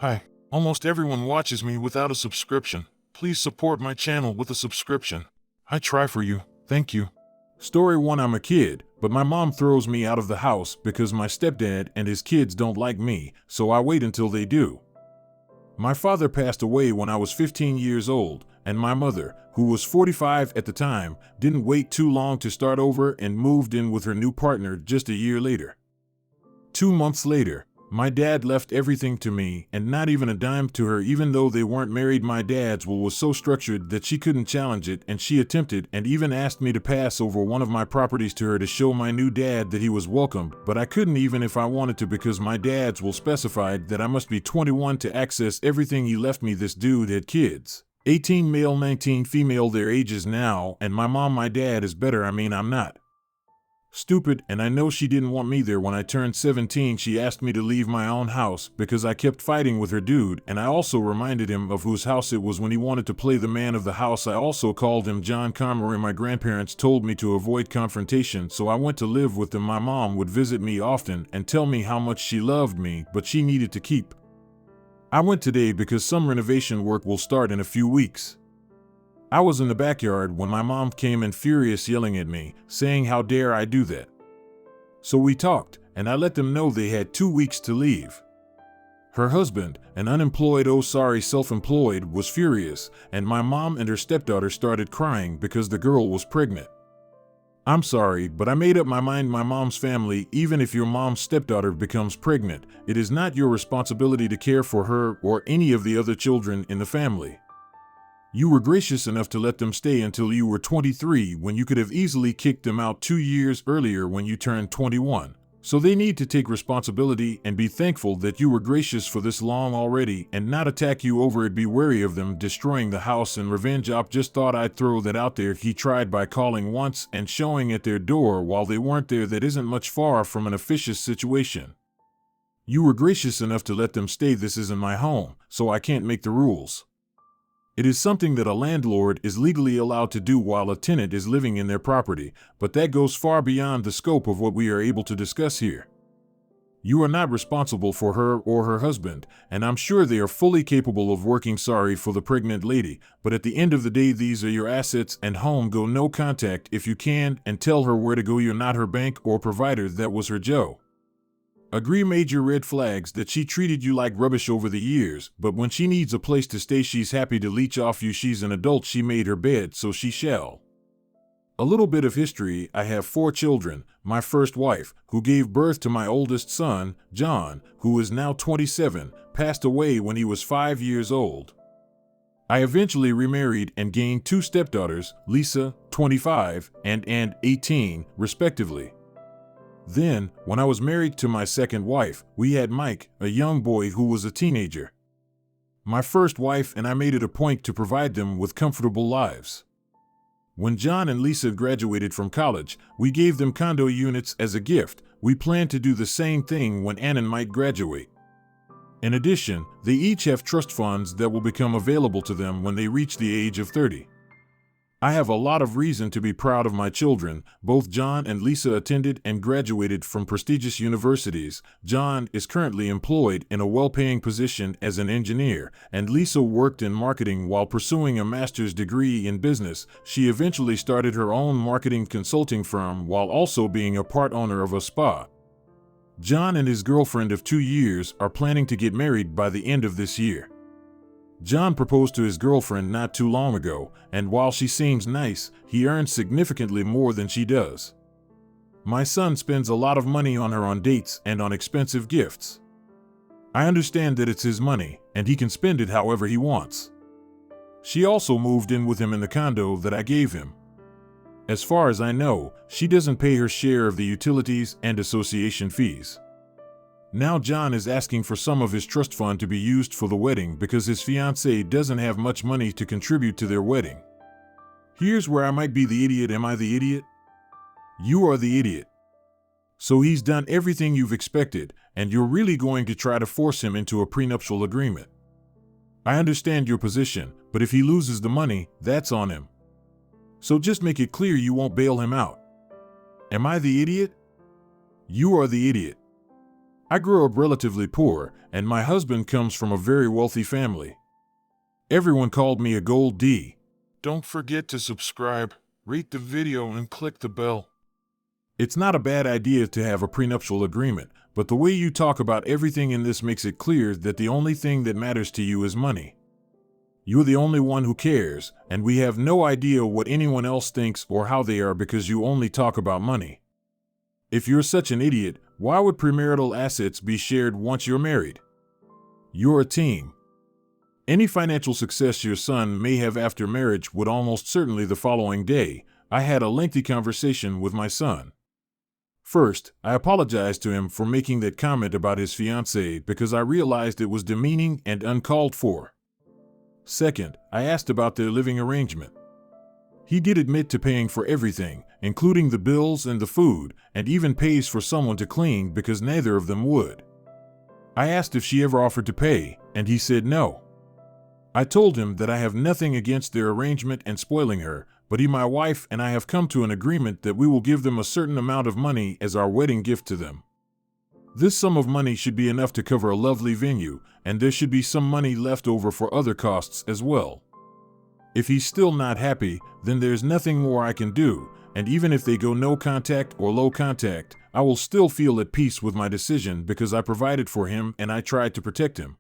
Hi. Almost everyone watches me without a subscription. Please support my channel with a subscription. I try for you. Thank you. Story 1. I'm a kid, but my mom throws me out of the house because my stepdad and his kids don't like me, so I wait until they do. My father passed away when I was 15 years old, and my mother, who was 45 at the time, didn't wait too long to start over and moved in with her new partner just a year later. 2 months later, my dad left everything to me and not even a dime to her, even though they weren't married. My dad's will was so structured that she couldn't challenge it, and she attempted and even asked me to pass over one of my properties to her to show my new dad that he was welcomed, but I couldn't even if I wanted to because my dad's will specified that I must be 21 to access everything he left me. This dude had kids. 18 male, 19 female, their ages now, and my dad is better. I'm not stupid, and I know she didn't want me there. When I turned 17, she asked me to leave my own house because I kept fighting with her dude, and I also reminded him of whose house it was when he wanted to play the man of the house. I also called him John Conroy. My grandparents told me to avoid confrontation, so I went to live with them. My mom would visit me often and tell me how much she loved me, but she needed to keep. I went today because some renovation work will start in a few weeks. I was in the backyard when my mom came in, furious, yelling at me, saying how dare I do that. So we talked, and I let them know they had 2 weeks to leave. Her husband, an unemployed, self-employed, was furious, and my mom and her stepdaughter started crying because the girl was pregnant. I'm sorry, but I made up my mind. My mom's family, even if your mom's stepdaughter becomes pregnant, it is not your responsibility to care for her or any of the other children in the family. You were gracious enough to let them stay until you were 23 when you could have easily kicked them out 2 years earlier when you turned 21. So they need to take responsibility and be thankful that you were gracious for this long already and not attack you over it. Be wary of them destroying the house and revenge. I just thought I'd throw that out there. He tried by calling once and showing at their door while they weren't there. That isn't much far from an officious situation. You were gracious enough to let them stay. This isn't my home, so I can't make the rules. It is something that a landlord is legally allowed to do while a tenant is living in their property, but that goes far beyond the scope of what we are able to discuss here. You are not responsible for her or her husband, and I'm sure they are fully capable of working. Sorry for the pregnant lady, but at the end of the day, these are your assets and home. Go no contact if you can, and tell her where to go. You're not her bank or provider. That was her Joe. Agree. Major red flags that she treated you like rubbish over the years, but when she needs a place to stay, she's happy to leech off you. She's an adult. She made her bed, so she shall. A little bit of history. I have 4 children. My first wife, who gave birth to my oldest son, John, who is now 27, passed away when he was 5 years old. I eventually remarried and gained 2 stepdaughters, Lisa, 25, and 18, respectively. Then, when I was married to my second wife, we had Mike, a young boy who was a teenager. My first wife and I made it a point to provide them with comfortable lives. When John and Lisa graduated from college, we gave them condo units as a gift. We plan to do the same thing when Ann and Mike graduate. In addition, they each have trust funds that will become available to them when they reach the age of 30. I have a lot of reason to be proud of my children. Both John and Lisa attended and graduated from prestigious universities. John is currently employed in a well-paying position as an engineer, and Lisa worked in marketing while pursuing a master's degree in business. She eventually started her own marketing consulting firm while also being a part owner of a spa. John and his girlfriend of 2 years are planning to get married by the end of this year. John proposed to his girlfriend not too long ago, and while she seems nice, he earns significantly more than she does. My son spends a lot of money on her on dates and on expensive gifts. I understand that it's his money, and he can spend it however he wants. She also moved in with him in the condo that I gave him. As far as I know, she doesn't pay her share of the utilities and association fees. Now John is asking for some of his trust fund to be used for the wedding because his fiancée doesn't have much money to contribute to their wedding. Here's where I might be the idiot. Am I the idiot? You are the idiot. So he's done everything you've expected, and you're really going to try to force him into a prenuptial agreement. I understand your position, but if he loses the money, that's on him. So just make it clear you won't bail him out. Am I the idiot? You are the idiot. I grew up relatively poor, and my husband comes from a very wealthy family. Everyone called me a gold D. Don't forget to subscribe, rate the video, and click the bell. It's not a bad idea to have a prenuptial agreement, but the way you talk about everything in this makes it clear that the only thing that matters to you is money. You're the only one who cares, and we have no idea what anyone else thinks or how they are because you only talk about money. If you're such an idiot, why would premarital assets be shared once you're married? You're a team. Any financial success your son may have after marriage would almost certainly the following day. I had a lengthy conversation with my son. First, I apologized to him for making that comment about his fiancée because I realized it was demeaning and uncalled for. Second, I asked about their living arrangement. He did admit to paying for everything, including the bills and the food, and even pays for someone to clean because neither of them would. I asked if she ever offered to pay, and he said no. I told him that I have nothing against their arrangement and spoiling her, but my wife and I have come to an agreement that we will give them a certain amount of money as our wedding gift to them. This sum of money should be enough to cover a lovely venue, and there should be some money left over for other costs as well. If he's still not happy, then there's nothing more I can do, and even if they go no contact or low contact, I will still feel at peace with my decision because I provided for him and I tried to protect him.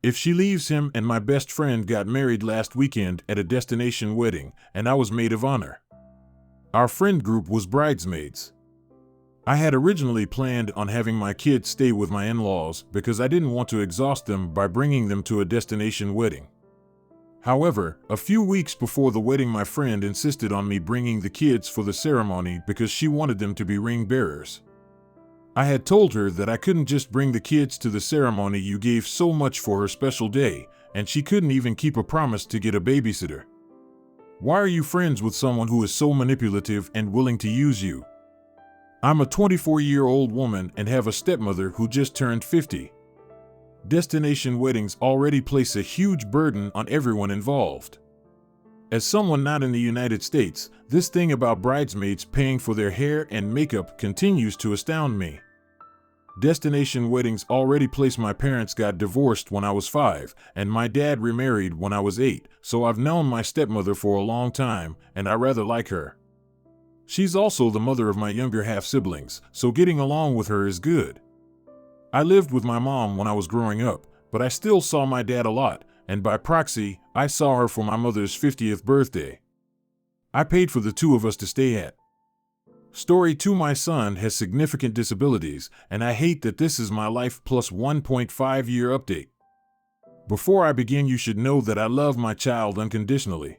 If she leaves him, and my best friend got married last weekend at a destination wedding, and I was maid of honor. Our friend group was bridesmaids. I had originally planned on having my kids stay with my in-laws because I didn't want to exhaust them by bringing them to a destination wedding. However, a few weeks before the wedding, my friend insisted on me bringing the kids for the ceremony because she wanted them to be ring bearers. I had told her that I couldn't just bring the kids to the ceremony you gave so much for her special day, and she couldn't even keep a promise to get a babysitter. Why are you friends with someone who is so manipulative and willing to use you? I'm a 24-year-old woman and have a stepmother who just turned 50. Destination weddings already place a huge burden on everyone involved. As someone not in the United States, this thing about bridesmaids paying for their hair and makeup continues to astound me. Destination weddings already place. My parents got divorced when I was 5, and my dad remarried when I was 8, so I've known my stepmother for a long time, and I rather like her. She's also the mother of my younger half-siblings, so getting along with her is good. I lived with my mom when I was growing up, but I still saw my dad a lot, and by proxy, I saw her for my mother's 50th birthday. I paid for the two of us to stay at. Story 2: My son has significant disabilities, and I hate that this is my life plus 1.5-year update. Before I begin, you should know that I love my child unconditionally.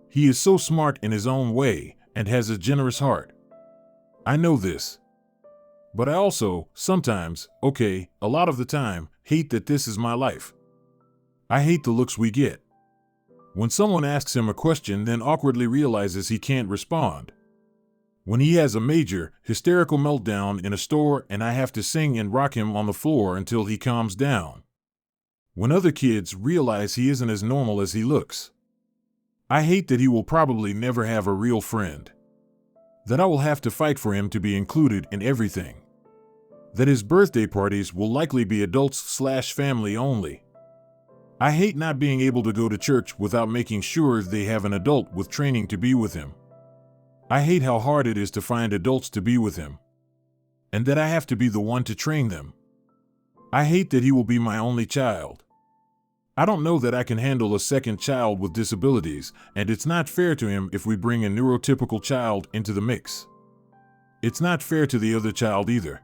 He is so smart in his own way and has a generous heart. I know this. But I also, sometimes, a lot of the time, hate that this is my life. I hate the looks we get. When someone asks him a question, then awkwardly realizes he can't respond. When he has a major, hysterical meltdown in a store and I have to sing and rock him on the floor until he calms down. When other kids realize he isn't as normal as he looks. I hate that he will probably never have a real friend. That I will have to fight for him to be included in everything. That his birthday parties will likely be adults/family only. I hate not being able to go to church without making sure they have an adult with training to be with him. I hate how hard it is to find adults to be with him. And that I have to be the one to train them. I hate that he will be my only child. I don't know that I can handle a second child with disabilities, and it's not fair to him if we bring a neurotypical child into the mix. It's not fair to the other child either.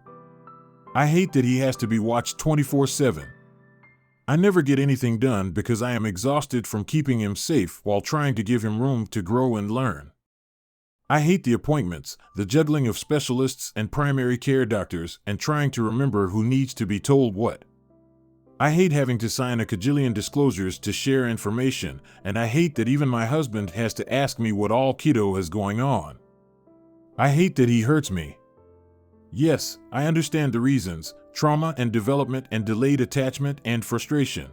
I hate that he has to be watched 24/7. I never get anything done because I am exhausted from keeping him safe while trying to give him room to grow and learn. I hate the appointments, the juggling of specialists and primary care doctors, and trying to remember who needs to be told what. I hate having to sign a cajillion disclosures to share information, and I hate that even my husband has to ask me what all kiddo is going on. I hate that he hurts me. Yes, I understand the reasons: trauma and development and delayed attachment and frustration.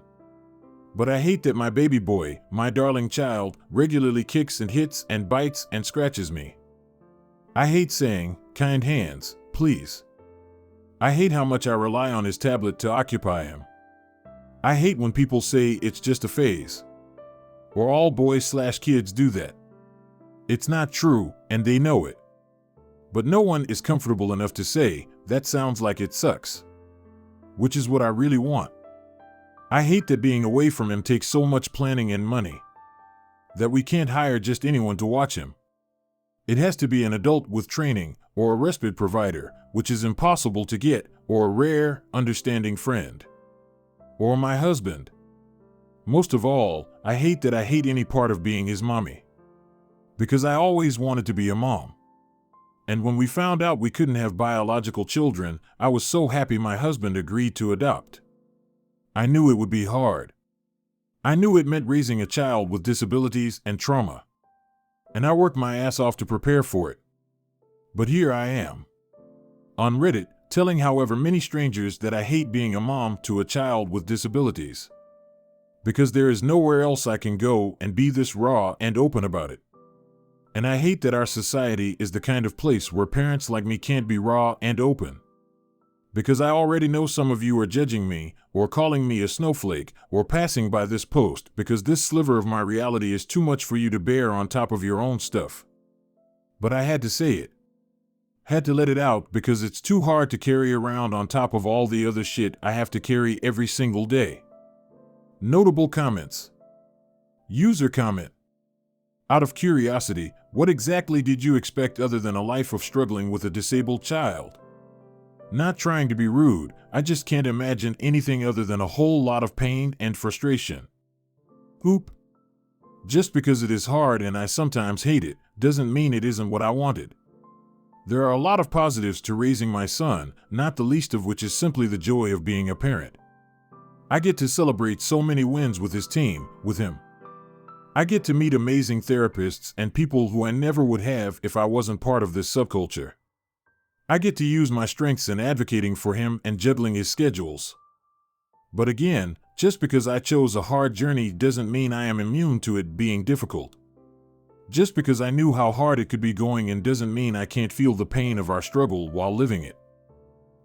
But I hate that my baby boy, my darling child, regularly kicks and hits and bites and scratches me. I hate saying, "Kind hands, please." I hate how much I rely on his tablet to occupy him. I hate when people say it's just a phase, or all boys/kids do that. It's not true, and they know it. But no one is comfortable enough to say, that sounds like it sucks. Which is what I really want. I hate that being away from him takes so much planning and money. That we can't hire just anyone to watch him. It has to be an adult with training, or a respite provider, which is impossible to get, or a rare, understanding friend. Or my husband. Most of all, I hate that I hate any part of being his mommy. Because I always wanted to be a mom. And when we found out we couldn't have biological children, I was so happy my husband agreed to adopt. I knew it would be hard. I knew it meant raising a child with disabilities and trauma. And I worked my ass off to prepare for it. But here I am. On Reddit, telling however many strangers that I hate being a mom to a child with disabilities. Because there is nowhere else I can go and be this raw and open about it. And I hate that our society is the kind of place where parents like me can't be raw and open. Because I already know some of you are judging me, or calling me a snowflake, or passing by this post because this sliver of my reality is too much for you to bear on top of your own stuff. But I had to say it. Had to let it out because it's too hard to carry around on top of all the other shit I have to carry every single day. Notable comments. User comment. Out of curiosity, what exactly did you expect other than a life of struggling with a disabled child? Not trying to be rude, I just can't imagine anything other than a whole lot of pain and frustration. Oop. Just because it is hard and I sometimes hate it, doesn't mean it isn't what I wanted. There are a lot of positives to raising my son, not the least of which is simply the joy of being a parent. I get to celebrate so many wins with his team, with him. I get to meet amazing therapists and people who I never would have if I wasn't part of this subculture. I get to use my strengths in advocating for him and juggling his schedules. But again, just because I chose a hard journey doesn't mean I am immune to it being difficult. Just because I knew how hard it could be going in doesn't mean I can't feel the pain of our struggle while living it.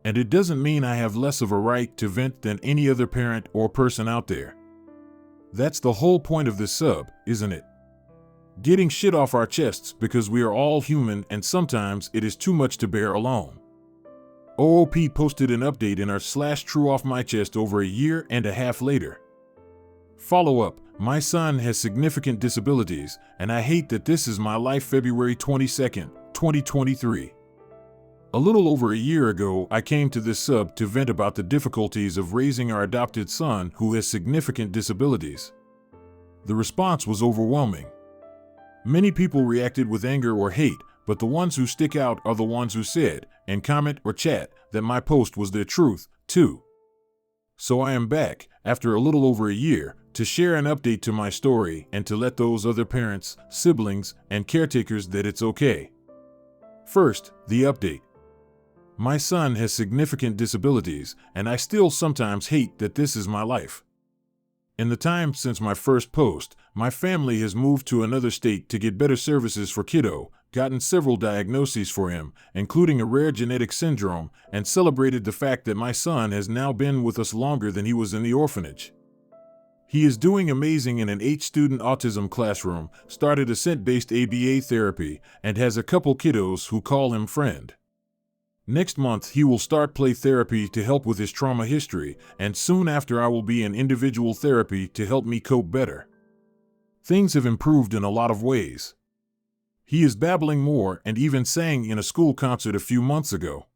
And it doesn't mean I have less of a right to vent than any other parent or person out there. That's the whole point of this sub, isn't it? Getting shit off our chests because we are all human and sometimes it is too much to bear alone. OOP posted an update in our /true off my chest over a year and a half later. Follow up, my son has significant disabilities and I hate that this is my life. February 22nd, 2023. A little over a year ago, I came to this sub to vent about the difficulties of raising our adopted son who has significant disabilities. The response was overwhelming. Many people reacted with anger or hate, but the ones who stick out are the ones who said, and comment or chat, that my post was their truth, too. So I am back, after a little over a year, to share an update to my story and to let those other parents, siblings, and caretakers that it's okay. First, the update. My son has significant disabilities, and I still sometimes hate that this is my life. In the time since my first post, my family has moved to another state to get better services for kiddo, gotten several diagnoses for him, including a rare genetic syndrome, and celebrated the fact that my son has now been with us longer than he was in the orphanage. He is doing amazing in an 8-student autism classroom, started assent-based ABA therapy, and has a couple kiddos who call him friend. Next month he will start play therapy to help with his trauma history, and soon after I will be in individual therapy to help me cope better. Things have improved in a lot of ways. He is babbling more and even sang in a school concert a few months ago.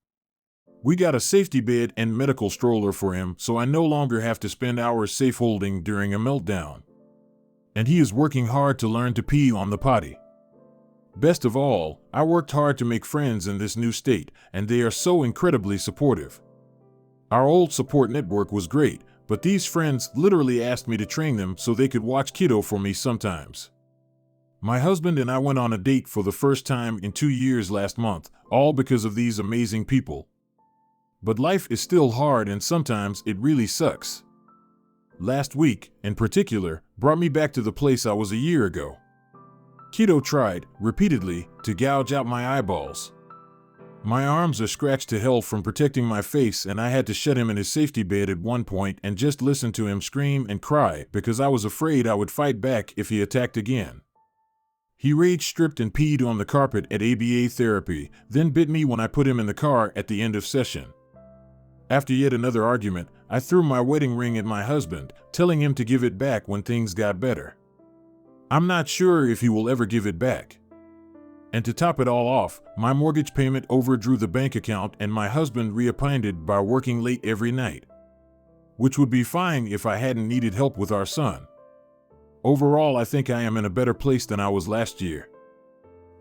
We got a safety bed and medical stroller for him, so I no longer have to spend hours safe holding during a meltdown. And he is working hard to learn to pee on the potty. Best of all, I worked hard to make friends in this new state, and they are so incredibly supportive. Our old support network was great, but these friends literally asked me to train them so they could watch kiddo for me sometimes. My husband and I went on a date for the first time in 2 years last month, all because of these amazing people. But life is still hard and sometimes it really sucks. Last week, in particular, brought me back to the place I was a year ago. Kiddo tried, repeatedly, to gouge out my eyeballs. My arms are scratched to hell from protecting my face, and I had to shut him in his safety bed at one point and just listen to him scream and cry because I was afraid I would fight back if he attacked again. He rage stripped and peed on the carpet at ABA therapy, then bit me when I put him in the car at the end of session. After yet another argument, I threw my wedding ring at my husband, telling him to give it back when things got better. I'm not sure if he will ever give it back. And to top it all off, my mortgage payment overdrew the bank account and my husband reappointed by working late every night. Which would be fine if I hadn't needed help with our son. Overall, I think I am in a better place than I was last year.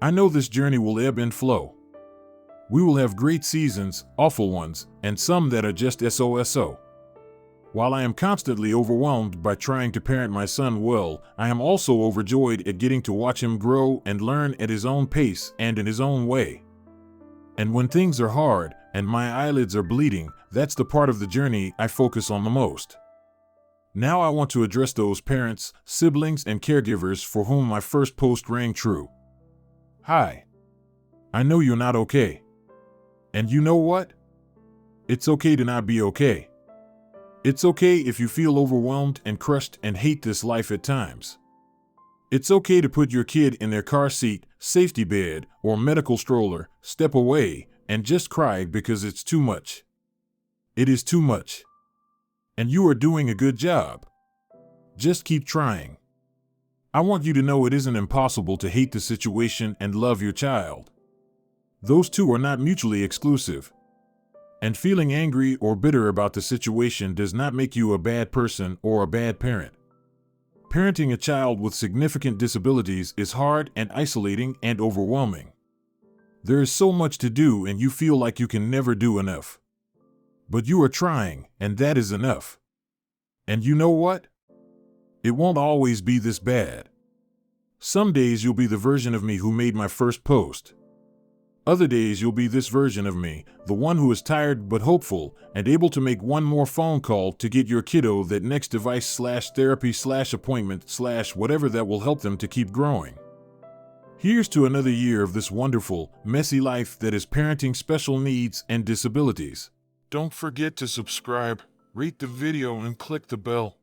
I know this journey will ebb and flow. We will have great seasons, awful ones, and some that are just SOSO. While I am constantly overwhelmed by trying to parent my son well, I am also overjoyed at getting to watch him grow and learn at his own pace and in his own way. And when things are hard and my eyelids are bleeding, that's the part of the journey I focus on the most. Now I want to address those parents, siblings, and caregivers for whom my first post rang true. Hi. I know you're not okay. And you know what? It's okay to not be okay. It's okay if you feel overwhelmed and crushed and hate this life at times. It's okay to put your kid in their car seat, safety bed, or medical stroller, step away, and just cry because it's too much. It is too much. And you are doing a good job. Just keep trying. I want you to know it isn't impossible to hate the situation and love your child. Those two are not mutually exclusive. And feeling angry or bitter about the situation does not make you a bad person or a bad parent. Parenting a child with significant disabilities is hard and isolating and overwhelming. There is so much to do and you feel like you can never do enough. But you are trying, and that is enough. And you know what? It won't always be this bad. Some days you'll be the version of me who made my first post. Other days you'll be this version of me, the one who is tired but hopeful and able to make one more phone call to get your kiddo that next device/therapy/appointment/whatever that will help them to keep growing. Here's to another year of this wonderful, messy life that is parenting special needs and disabilities. Don't forget to subscribe, rate the video, and click the bell.